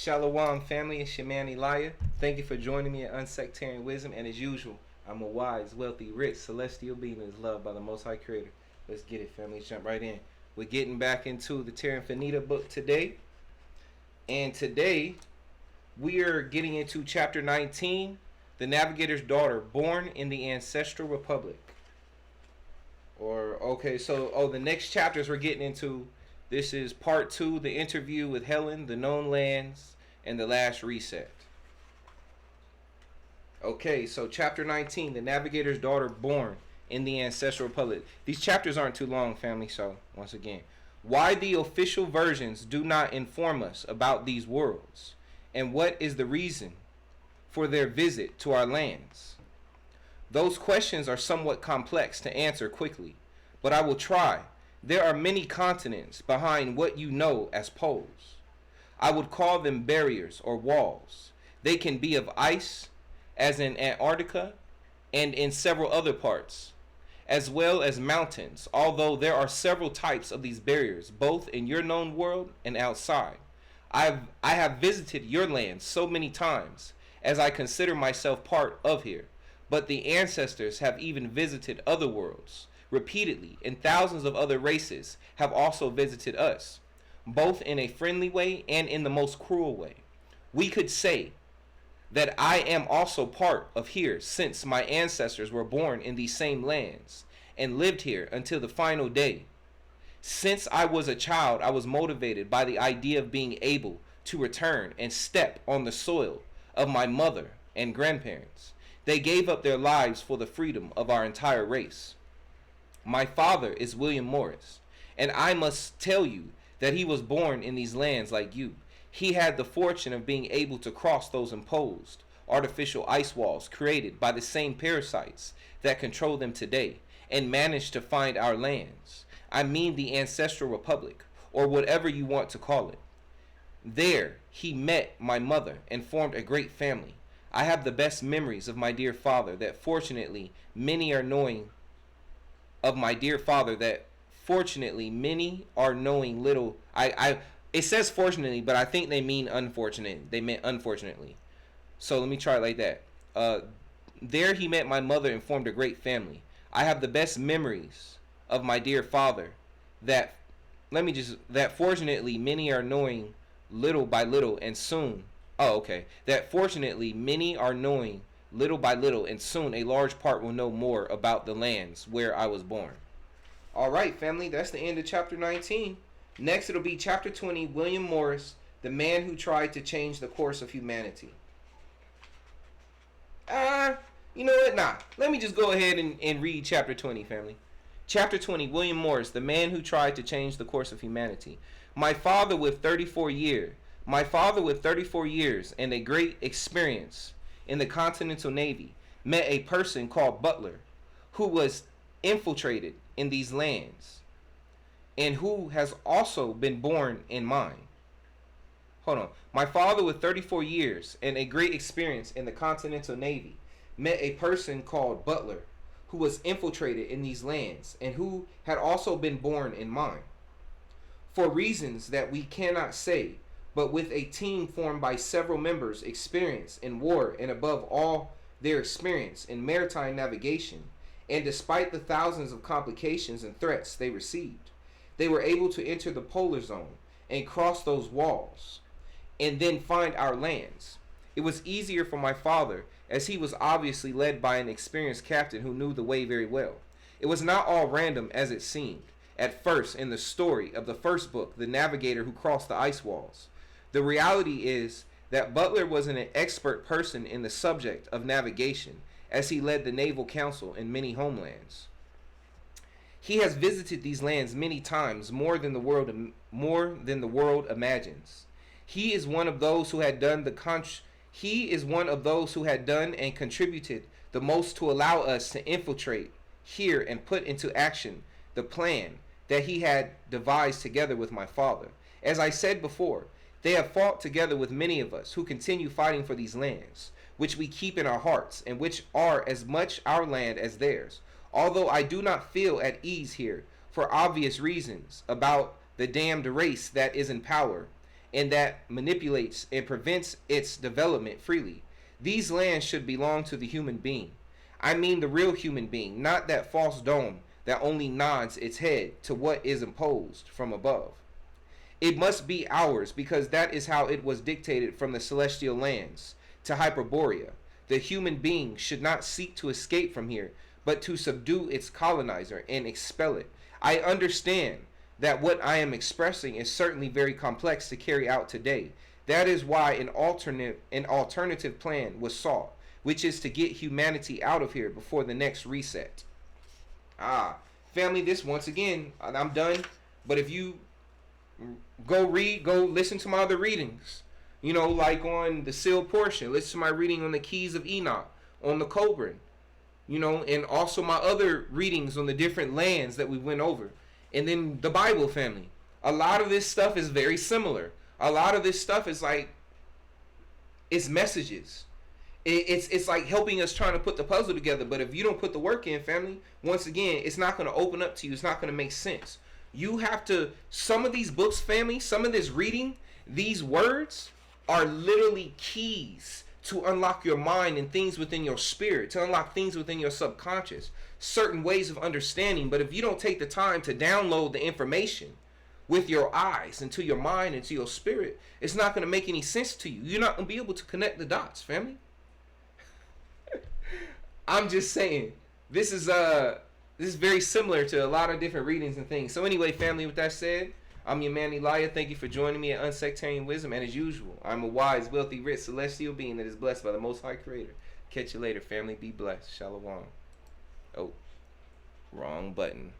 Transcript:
Shalom family, it's your man Elijah. Thank you for joining me at Unsectarian Wisdom, and as usual, I'm a wise, wealthy, rich, celestial being that is loved by the Most High Creator. Let's get it, family. Let's jump right in. We're getting back into the Terra-Infinita book today, and today we are getting into chapter 19, the Navigator's Daughter, born in the Ancestral Republic. The next chapters we're getting into. This is part 2, the interview with Helen, the known lands, and the last reset. Okay, so chapter 19, the Navigator's Daughter, born in the Ancestral Republic. These chapters aren't too long, family, so once again, why the official versions do not inform us about these worlds, and what is the reason for their visit to our lands? Those questions are somewhat complex to answer quickly, but I will try. There are many continents behind what you know as poles. I would call them barriers or walls. They can be of ice, as in Antarctica, and in several other parts, as well as mountains, although there are several types of these barriers, both in your known world and outside. I have visited your land so many times, as I consider myself part of here, but the ancestors have even visited other worlds repeatedly, and thousands of other races have also visited us, both in a friendly way and in the most cruel way. We could say that I am also part of here, since my ancestors were born in these same lands and lived here until the final day. Since I was a child, I was motivated by the idea of being able to return and step on the soil of my mother and grandparents. They gave up their lives for the freedom of our entire race. My father is William Morris, and I must tell you that he was born in these lands like you. He had the fortune of being able to cross those imposed artificial ice walls created by the same parasites that control them today, and managed to find our lands. I mean the Ancestral Republic, or whatever you want to call it. There he met my mother and formed a great family. I have the best memories of my dear father that fortunately many are knowing little. It says fortunately, but I think they mean unfortunate. They meant unfortunately. So let me try it like that. There he met my mother and formed a great family. I have the best memories of my dear father that fortunately many are knowing little by little, and soon that fortunately many are knowing little by little, and soon a large part will know more about the lands where I was born. Alright, family, that's the end of chapter 19. Next, it'll be chapter 20, William Morris, the man who tried to change the course of humanity. You know what? Let me just go ahead and read chapter 20, family. Chapter 20, William Morris, the man who tried to change the course of humanity. My father with 34 years and a great experience in the Continental Navy met a person called Butler, who was infiltrated in these lands and who has also been born in mine. My father with 34 years and a great experience in the Continental Navy met a person called Butler, who was infiltrated in these lands and who had also been born in mine. For reasons that we cannot say, but with a team formed by several members experienced in war and above all their experience in maritime navigation, and despite the thousands of complications and threats they received, they were able to enter the polar zone and cross those walls and then find our lands. It was easier for my father, as he was obviously led by an experienced captain who knew the way very well. It was not all random as it seemed at first in the story of the first book, The Navigator Who Crossed the Ice Walls. The reality is that Butler was an expert person in the subject of navigation, as he led the Naval Council in many homelands. He has visited these lands many times, more than the world imagines. He is one of those who had done and contributed the most to allow us to infiltrate here and put into action the plan that he had devised together with my father. As I said before, they have fought together with many of us who continue fighting for these lands, which we keep in our hearts and which are as much our land as theirs. Although I do not feel at ease here for obvious reasons about the damned race that is in power and that manipulates and prevents its development freely. These lands should belong to the human being. I mean the real human being, not that false dome that only nods its head to what is imposed from above. It must be ours because that is how it was dictated from the celestial lands to Hyperborea. The human being should not seek to escape from here, but to subdue its colonizer and expel it. I understand that what I am expressing is certainly very complex to carry out today. That is why an alternative plan was sought, which is to get humanity out of here before the next reset. Family, this once again, I'm done. But if you go listen to my other readings. You know, like on the sealed portion, listen to my reading on the keys of Enoch, on the Cobran, you know, and also my other readings on the different lands that we went over. And then the Bible, family. A lot of this stuff is very similar. A lot of this stuff is like, it's messages. It's like helping us trying to put the puzzle together. But if you don't put the work in, family, once again, it's not going to open up to you. It's not going to make sense. You have to, some of these books, family, some of this reading, these words are literally keys to unlock your mind and things within your spirit, to unlock things within your subconscious, certain ways of understanding. But if you don't take the time to download the information with your eyes into your mind, into your spirit, it's not going to make any sense to you. You're not going to be able to connect the dots, family. I'm just saying, this is very similar to a lot of different readings and things. So anyway, family, with that said, I'm your man Elijah. Thank you for joining me at Unsectarian Wisdom. And as usual, I'm a wise, wealthy, rich, celestial being that is blessed by the Most High Creator. Catch you later, family. Be blessed. Shalom. Oh, wrong button.